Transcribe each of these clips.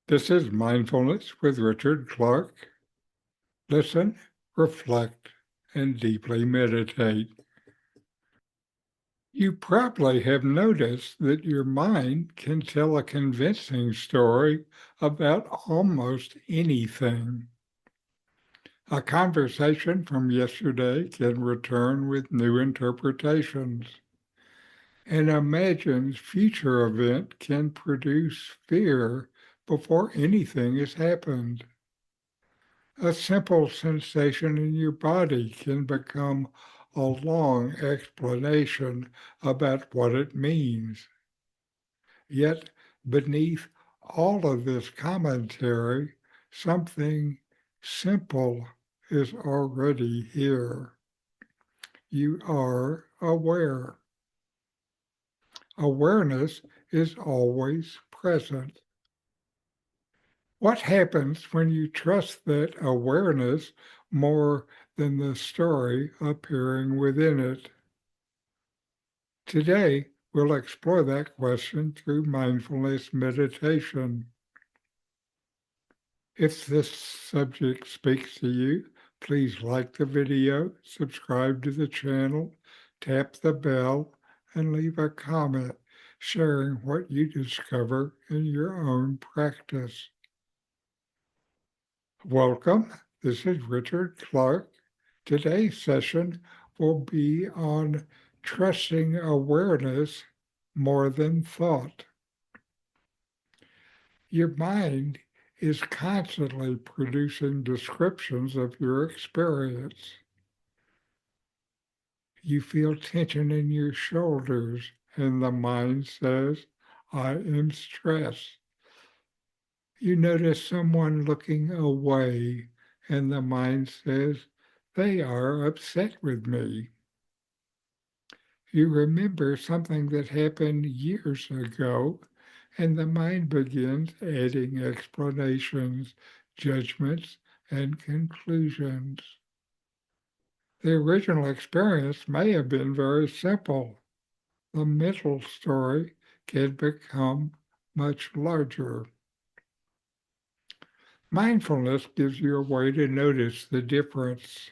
This is Mindfulness with Richard Clarke. Listen, reflect, and deeply meditate. You probably have noticed that your mind can tell a convincing story about almost anything. A conversation from yesterday can return with new interpretations. An imagined future event can produce fear before anything has happened. A simple sensation in your body can become a long explanation about what it means. Yet, beneath all of this commentary, something simple is already here. You are aware. Awareness is always present. What happens when you trust that awareness more than the story appearing within it? Today, we'll explore that question through mindfulness meditation. If this subject speaks to you, please like the video, subscribe to the channel, tap the bell, and leave a comment sharing what you discover in your own practice. Welcome. This is Richard Clarke. Today's session will be on trusting awareness more than thought. Your mind is constantly producing descriptions of your experience. You feel tension in your shoulders, and the mind says, I am stressed. You notice someone looking away, and the mind says, they are upset with me. You remember something that happened years ago, and the mind begins adding explanations, judgments, and conclusions. The original experience may have been very simple. The mental story can become much larger. Mindfulness gives you a way to notice the difference.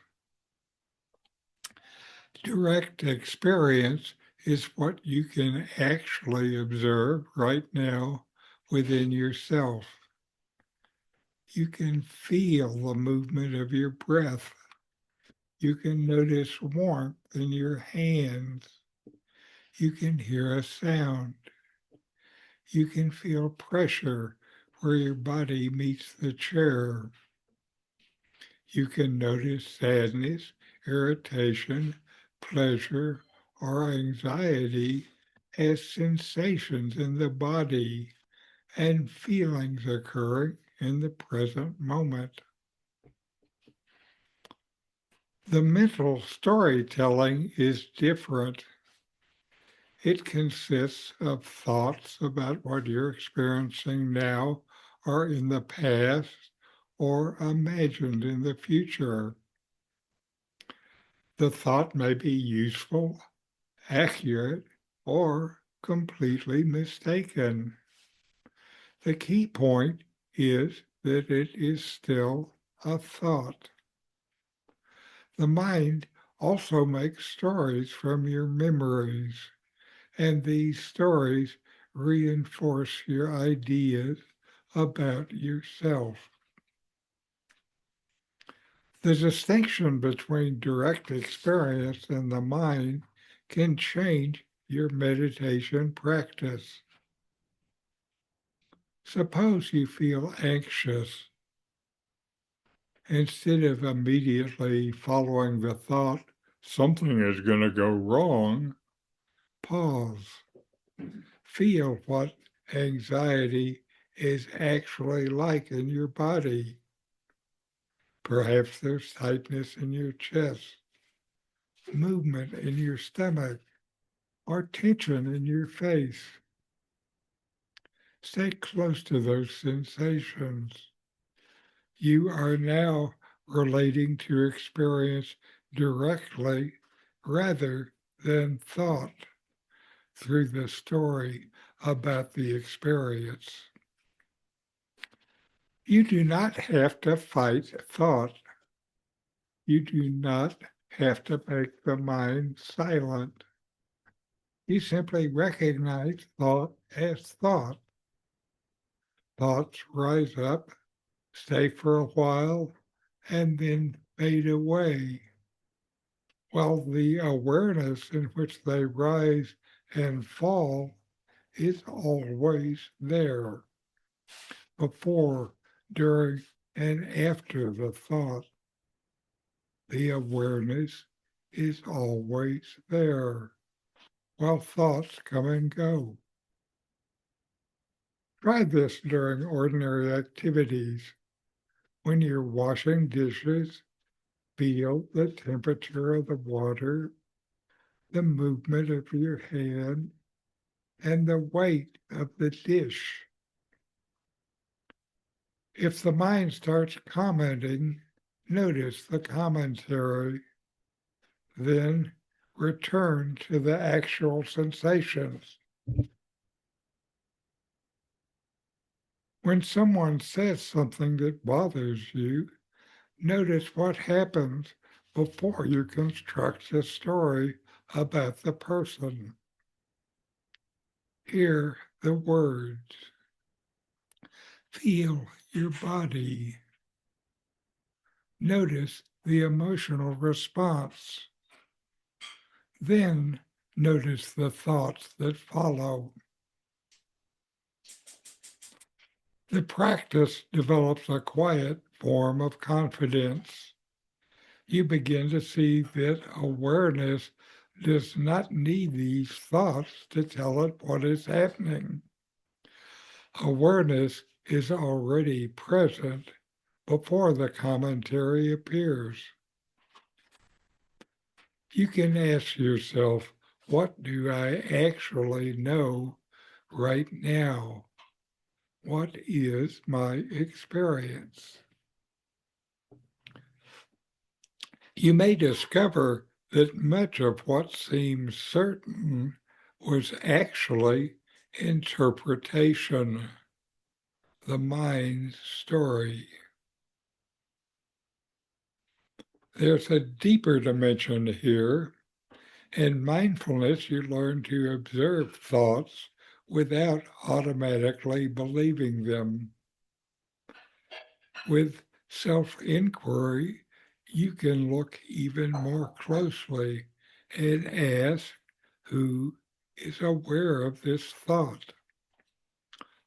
Direct experience is what you can actually observe right now within yourself. You can feel the movement of your breath. You can notice warmth in your hands. You can hear a sound. You can feel pressure where your body meets the chair. You can notice sadness, irritation, pleasure, or anxiety as sensations in the body and feelings occurring in the present moment. The mental storytelling is different. It consists of thoughts about what you're experiencing now or in the past or imagined in the future. The thought may be useful, accurate, or completely mistaken. The key point is that it is still a thought. The mind also makes stories from your memories, and these stories reinforce your ideas about yourself. The distinction between direct experience and the mind can change your meditation practice. Suppose you feel anxious. Instead of immediately following the thought, something is going to go wrong, pause. Feel what anxiety is actually like in your body. Perhaps there's tightness in your chest, movement in your stomach, or tension in your face. Stay close to those sensations. You are now relating to experience directly rather than thought through the story about the experience. You do not have to fight thought. You do not have to make the mind silent. You simply recognize thought as thought. Thoughts rise up, stay for a while, and then fade away, while the awareness in which they rise and fall is always there, before, during, and after the thought. The awareness is always there, while thoughts come and go. Try this during ordinary activities. When you're washing dishes, feel the temperature of the water, the movement of your hand, and the weight of the dish. If the mind starts commenting, notice the commentary, then return to the actual sensations. When someone says something that bothers you, notice what happens before you construct a story about the person. Hear the words. Feel your body. Notice the emotional response. Then notice the thoughts that follow. The practice develops a quiet form of confidence. You begin to see that awareness does not need these thoughts to tell it what is happening. Awareness is already present before the commentary appears. You can ask yourself, what do I actually know right now? What is my experience? You may discover that much of what seems certain was actually interpretation, the mind's story. There's a deeper dimension here. In mindfulness, you learn to observe thoughts without automatically believing them. With self-inquiry, you can look even more closely and ask, who is aware of this thought?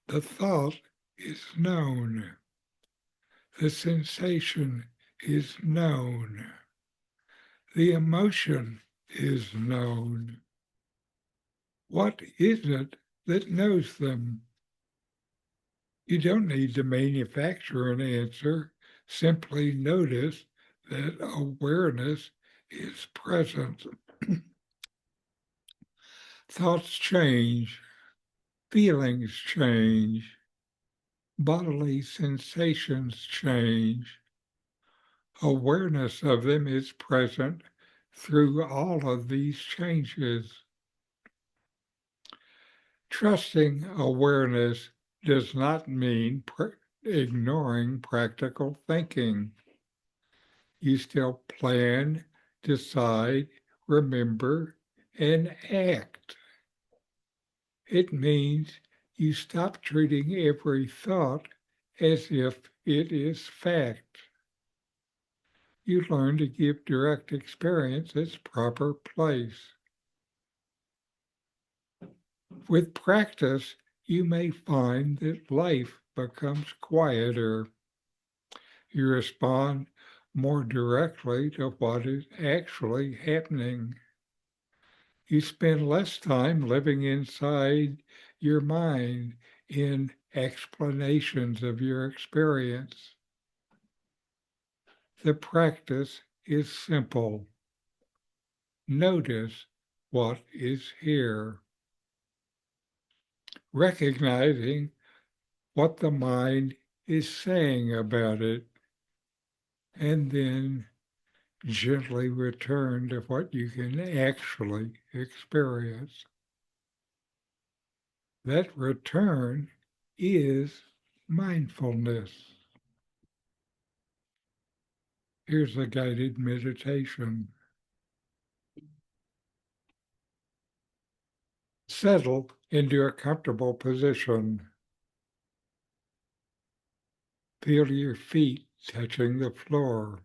The thought is known. The sensation is known. The emotion is known. What is it that knows them? You don't need to manufacture an answer. Simply notice that awareness is present. Thoughts change, feelings change, bodily sensations change. Awareness of them is present through all of these changes. Trusting awareness does not mean ignoring practical thinking. You still plan, decide, remember, and act. It means you stop treating every thought as if it is fact. You learn to give direct experience its proper place. With practice, you may find that life becomes quieter. You respond more directly to what is actually happening. You spend less time living inside your mind in explanations of your experience. The practice is simple. Notice what is here, recognizing what the mind is saying about it, and then gently return to what you can actually experience. That return is mindfulness. Here's a guided meditation. Settle into a comfortable position. Feel your feet touching the floor.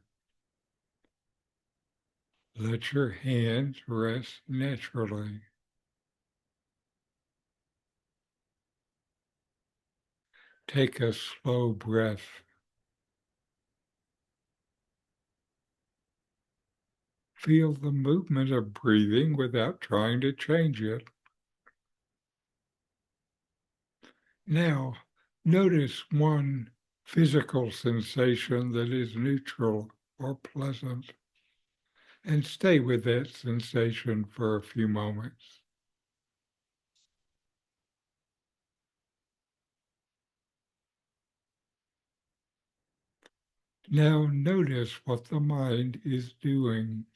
Let your hands rest naturally. Take a slow breath. Feel the movement of breathing without trying to change it. Now, notice one physical sensation that is neutral or pleasant, and stay with that sensation for a few moments. Now notice what the mind is doing.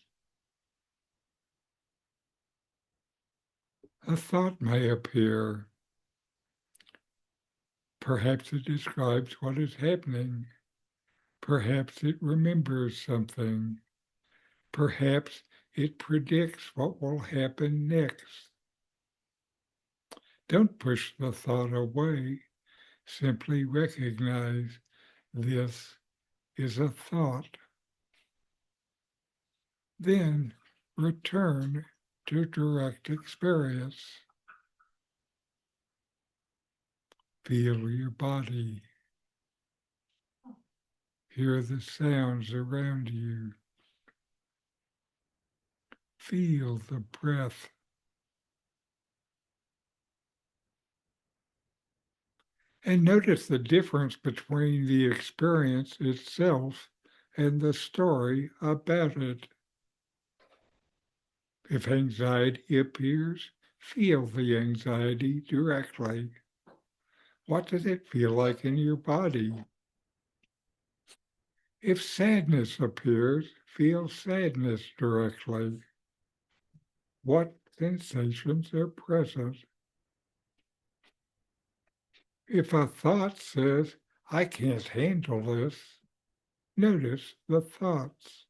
A thought may appear. Perhaps it describes what is happening. Perhaps it remembers something. Perhaps it predicts what will happen next. Don't push the thought away. Simply recognize this is a thought. Then return to direct experience. Feel your body. Hear the sounds around you. Feel the breath. And notice the difference between the experience itself and the story about it. If anxiety appears, feel the anxiety directly. What does it feel like in your body? If sadness appears, feel sadness directly. What sensations are present? If a thought says, I can't handle this, notice the thoughts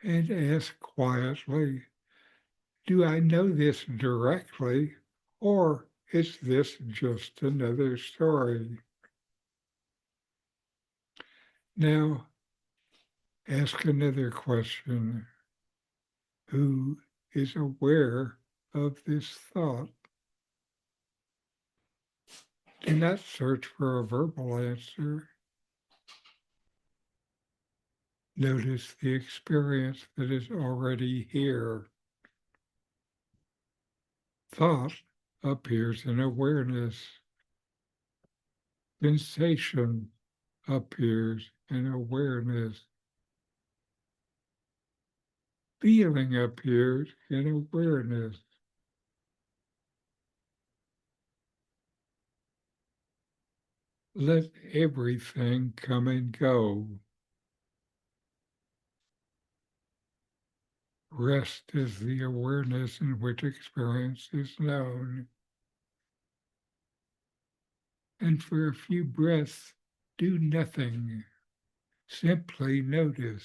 and ask quietly, do I know this directly, or is this just another story? Now, ask another question. Who is aware of this thought? Do not search for a verbal answer. Notice the experience that is already here. Thought appears in awareness. Sensation appears in awareness. Feeling appears in awareness. Let everything come and go. Rest is the awareness in which experience is known. And for a few breaths, do nothing. Simply notice.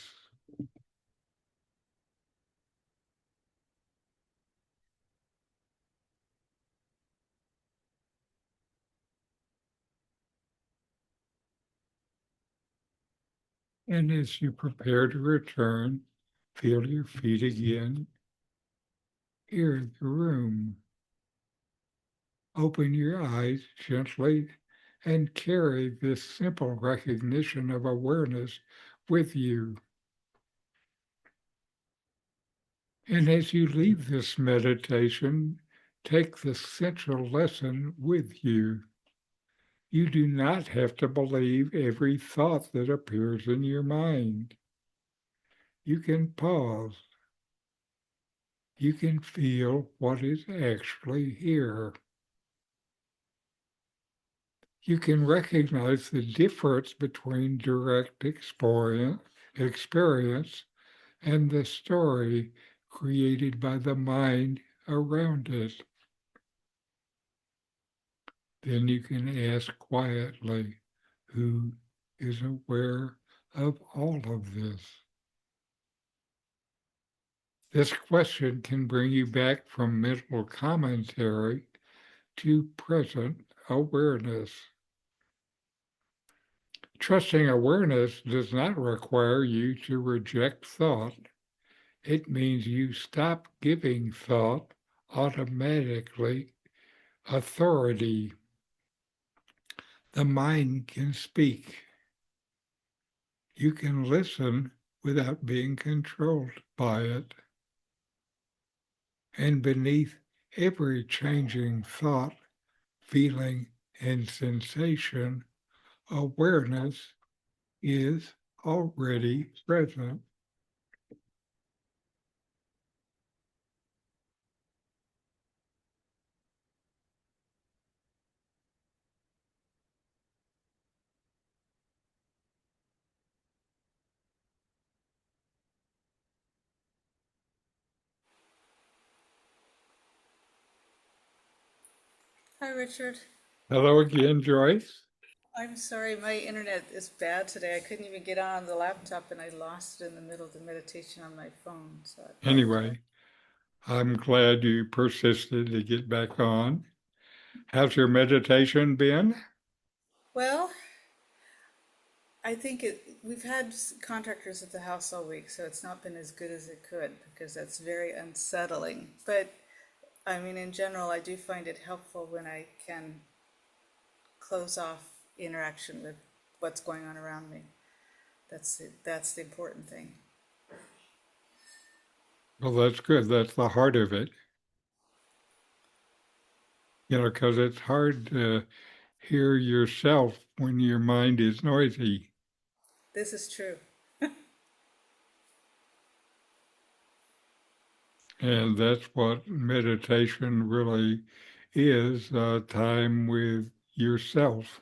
And as you prepare to return, feel your feet again. Hear the room. Open your eyes gently and carry this simple recognition of awareness with you. And as you leave this meditation, take the central lesson with you. You do not have to believe every thought that appears in your mind. You can pause. You can feel what is actually here. You can recognize the difference between direct experience and the story created by the mind around it. Then you can ask quietly, who is aware of all of this? This question can bring you back from mental commentary to present awareness. Trusting awareness does not require you to reject thought. It means you stop giving thought automatically authority. The mind can speak. You can listen without being controlled by it. And beneath every changing thought, feeling, and sensation, awareness is already present. Hi, Richard. Hello again, Joyce. I'm sorry, my internet is bad today. I couldn't even get on the laptop and I lost it in the middle of the meditation on my phone, so I apologize. Anyway, I'm glad you persisted to get back on. How's your meditation been? Well, I think we've had contractors at the house all week, so it's not been as good as it could because that's very unsettling. But I mean, in general, I do find it helpful when I can close off interaction with what's going on around me. That's the important thing. Well, that's good. That's the heart of it. Because it's hard to hear yourself when your mind is noisy. This is true. And that's what meditation really is, time with yourself.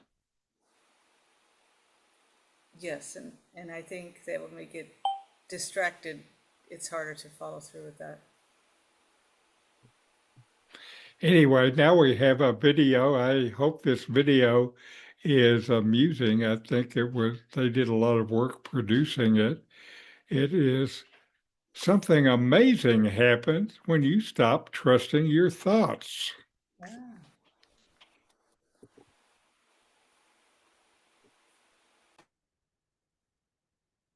Yes, and I think that when we get distracted, it's harder to follow through with that. Anyway, now we have a video. I hope this video is amusing. I think they did a lot of work producing it. It is something amazing happens when you stop trusting your thoughts. Ah.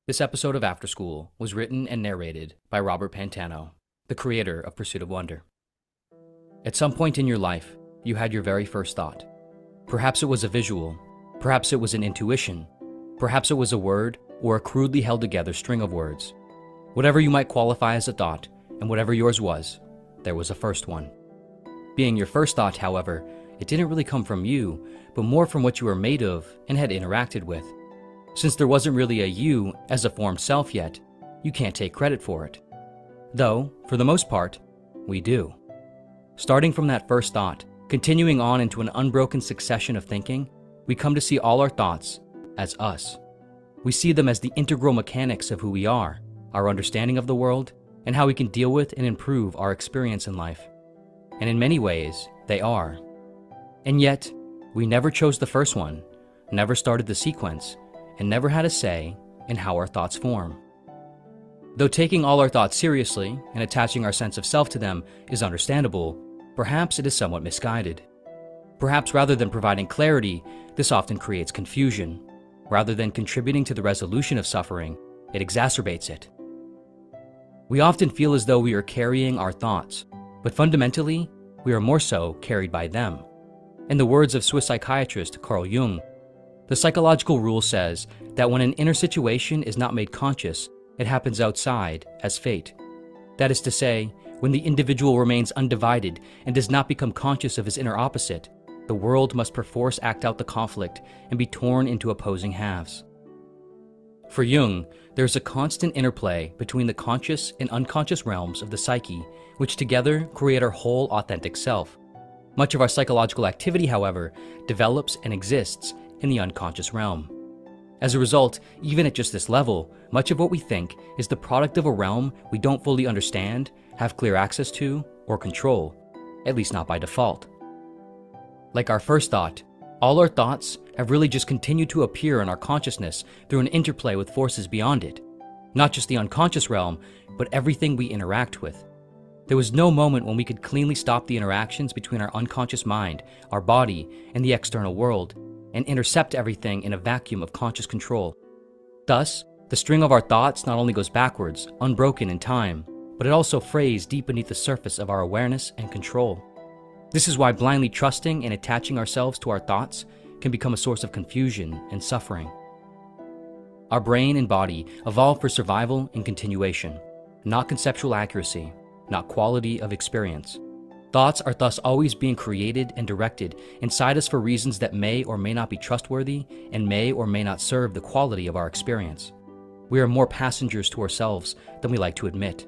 This episode of After School was written and narrated by Robert Pantano, the creator of Pursuit of Wonder. At some point in your life, you had your very first thought. Perhaps it was a visual, perhaps it was an intuition, perhaps it was a word or a crudely held together string of words. Whatever you might qualify as a thought, and whatever yours was, there was a first one. Being your first thought, however, it didn't really come from you, but more from what you were made of and had interacted with. Since there wasn't really a you as a formed self yet, you can't take credit for it. Though, for the most part, we do. Starting from that first thought, continuing on into an unbroken succession of thinking, we come to see all our thoughts as us. We see them as the integral mechanics of who we are, our understanding of the world, and how we can deal with and improve our experience in life. And in many ways, they are. And yet, we never chose the first one, never started the sequence, and never had a say in how our thoughts form. Though taking all our thoughts seriously and attaching our sense of self to them is understandable, perhaps it is somewhat misguided. Perhaps rather than providing clarity, this often creates confusion. Rather than contributing to the resolution of suffering, it exacerbates it. We often feel as though we are carrying our thoughts, but fundamentally, we are more so carried by them. In the words of Swiss psychiatrist Carl Jung, the psychological rule says that when an inner situation is not made conscious, it happens outside as fate. That is to say, when the individual remains undivided and does not become conscious of his inner opposite, the world must perforce act out the conflict and be torn into opposing halves. For Jung, there is a constant interplay between the conscious and unconscious realms of the psyche, which together create our whole authentic self. Much of our psychological activity, however, develops and exists in the unconscious realm. As a result, even at just this level, much of what we think is the product of a realm we don't fully understand, have clear access to, or control, at least not by default. Like our first thought, all our thoughts have really just continued to appear in our consciousness through an interplay with forces beyond it. Not just the unconscious realm, but everything we interact with. There was no moment when we could cleanly stop the interactions between our unconscious mind, our body, and the external world, and intercept everything in a vacuum of conscious control. Thus, the string of our thoughts not only goes backwards, unbroken in time, but it also frays deep beneath the surface of our awareness and control. This is why blindly trusting and attaching ourselves to our thoughts can become a source of confusion and suffering. Our brain and body evolved for survival and continuation, not conceptual accuracy, not quality of experience. Thoughts are thus always being created and directed inside us for reasons that may or may not be trustworthy and may or may not serve the quality of our experience. We are more passengers to ourselves than we like to admit.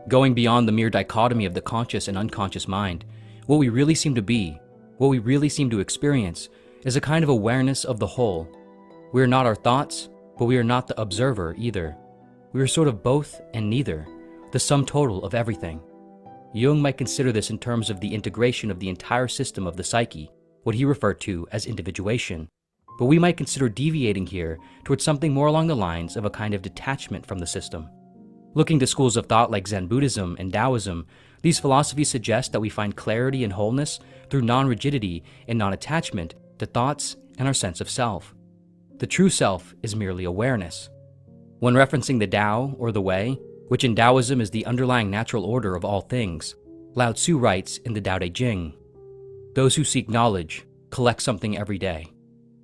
Going beyond the mere dichotomy of the conscious and unconscious mind, what we really seem to be, what we really seem to experience, is a kind of awareness of the whole. We are not our thoughts, but we are not the observer either. We are sort of both and neither, the sum total of everything. Jung might consider this in terms of the integration of the entire system of the psyche, what he referred to as individuation, but we might consider deviating here towards something more along the lines of a kind of detachment from the system. Looking to schools of thought like Zen Buddhism and Taoism, these philosophies suggest that we find clarity and wholeness through non-rigidity and non-attachment to thoughts and our sense of self. The true self is merely awareness. When referencing the Tao, or the Way, which in Taoism is the underlying natural order of all things, Lao Tzu writes in the Tao Te Ching, "Those who seek knowledge collect something every day.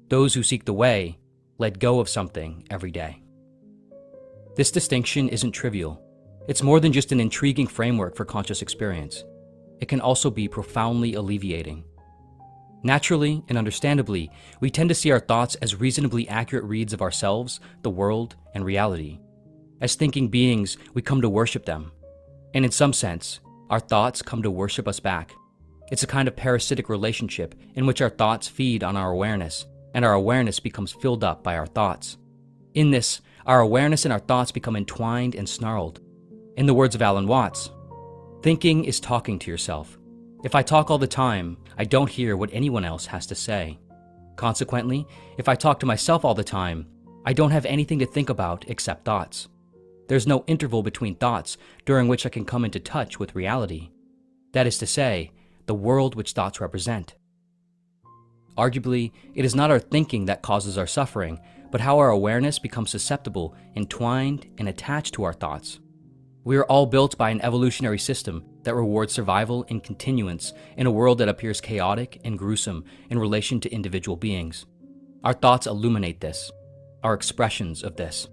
Those who seek the way let go of something every day." This distinction isn't trivial. It's more than just an intriguing framework for conscious experience. It can also be profoundly alleviating. Naturally and understandably, we tend to see our thoughts as reasonably accurate reads of ourselves, the world, and reality. As thinking beings, we come to worship them. And in some sense, our thoughts come to worship us back. It's a kind of parasitic relationship in which our thoughts feed on our awareness, and our awareness becomes filled up by our thoughts. In this, our awareness and our thoughts become entwined and snarled. In the words of Alan Watts, "Thinking is talking to yourself. If I talk all the time, I don't hear what anyone else has to say. Consequently, if I talk to myself all the time, I don't have anything to think about except thoughts. There's no interval between thoughts during which I can come into touch with reality. That is to say, the world which thoughts represent." Arguably, it is not our thinking that causes our suffering, but how our awareness becomes susceptible, entwined, and attached to our thoughts. We are all built by an evolutionary system that rewards survival and continuance in a world that appears chaotic and gruesome in relation to individual beings. Our thoughts illuminate this, are expressions of this.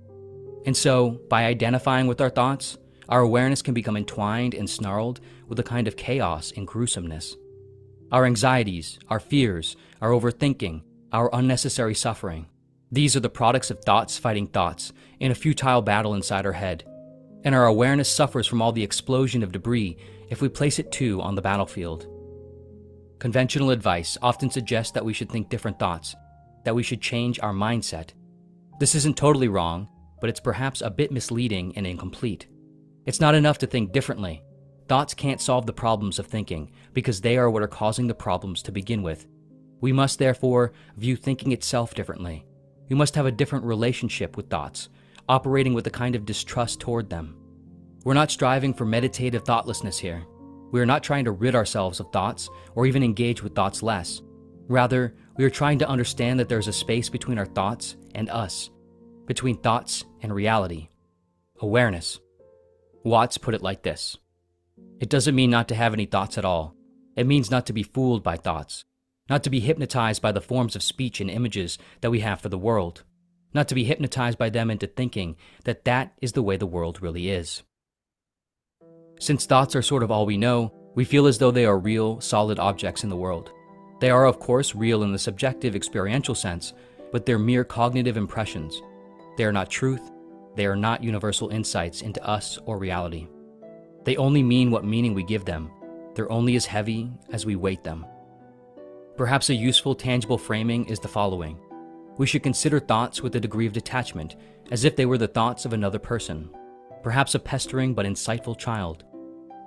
And so, by identifying with our thoughts, our awareness can become entwined and snarled with a kind of chaos and gruesomeness. Our anxieties, our fears, our overthinking, our unnecessary suffering, these are the products of thoughts fighting thoughts in a futile battle inside our head. And our awareness suffers from all the explosion of debris if we place it too on the battlefield. Conventional advice often suggests that we should think different thoughts, that we should change our mindset. This isn't totally wrong, but it's perhaps a bit misleading and incomplete. It's not enough to think differently. Thoughts can't solve the problems of thinking because they are what are causing the problems to begin with. We must therefore view thinking itself differently. We must have a different relationship with thoughts, operating with a kind of distrust toward them. We're not striving for meditative thoughtlessness here. We are not trying to rid ourselves of thoughts or even engage with thoughts less. Rather, we are trying to understand that there's a space between our thoughts and us, between thoughts and reality. Awareness. Watts put it like this: "It doesn't mean not to have any thoughts at all. It means not to be fooled by thoughts, not to be hypnotized by the forms of speech and images that we have for the world, not to be hypnotized by them into thinking that that is the way the world really is." Since thoughts are sort of all we know, we feel as though they are real, solid objects in the world. They are, of course, real in the subjective, experiential sense, but they're mere cognitive impressions. They are not truth. They are not universal insights into us or reality. They only mean what meaning we give them. They're only as heavy as we weight them. Perhaps a useful, tangible framing is the following. We should consider thoughts with a degree of detachment, as if they were the thoughts of another person, perhaps a pestering but insightful child.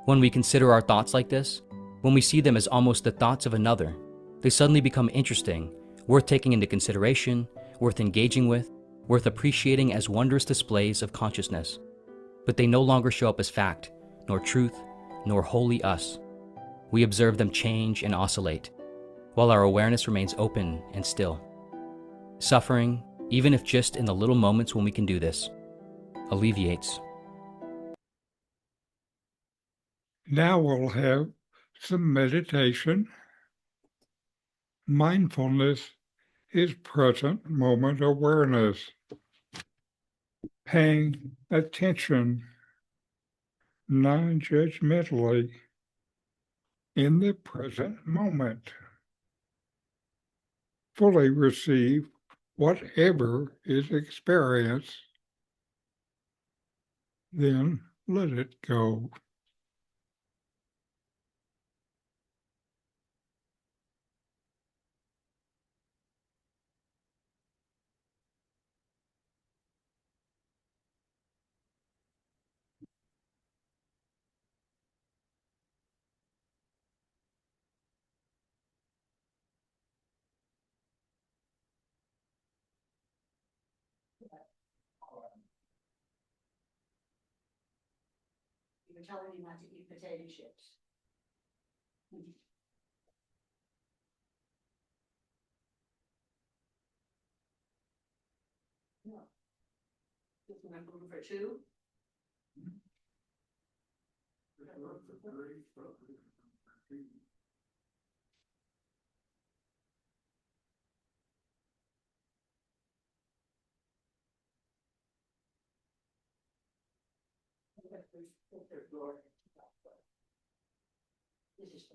When we consider our thoughts like this, when we see them as almost the thoughts of another, they suddenly become interesting, worth taking into consideration, worth engaging with, worth appreciating as wondrous displays of consciousness. But they no longer show up as fact, nor truth, nor wholly us. We observe them change and oscillate, while our awareness remains open and still. Suffering, even if just in the little moments when we can do this, alleviates. Now we'll have some meditation. Mindfulness is present moment awareness, paying attention non-judgmentally in the present moment. Fully receive whatever is experienced, then let it go. You're telling me not to eat potato chips. No. Just remember for two. This is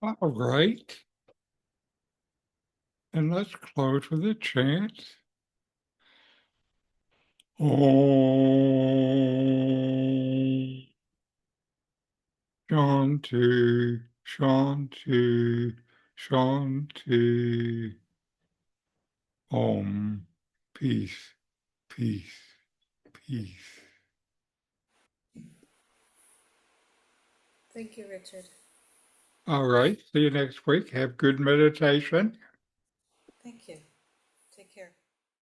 All right. And let's close with a chant. Om Shanti, Shanti, Shanti. Om. Peace, peace, peace. Thank you, Richard. All right. See you next week. Have good meditation. Thank you.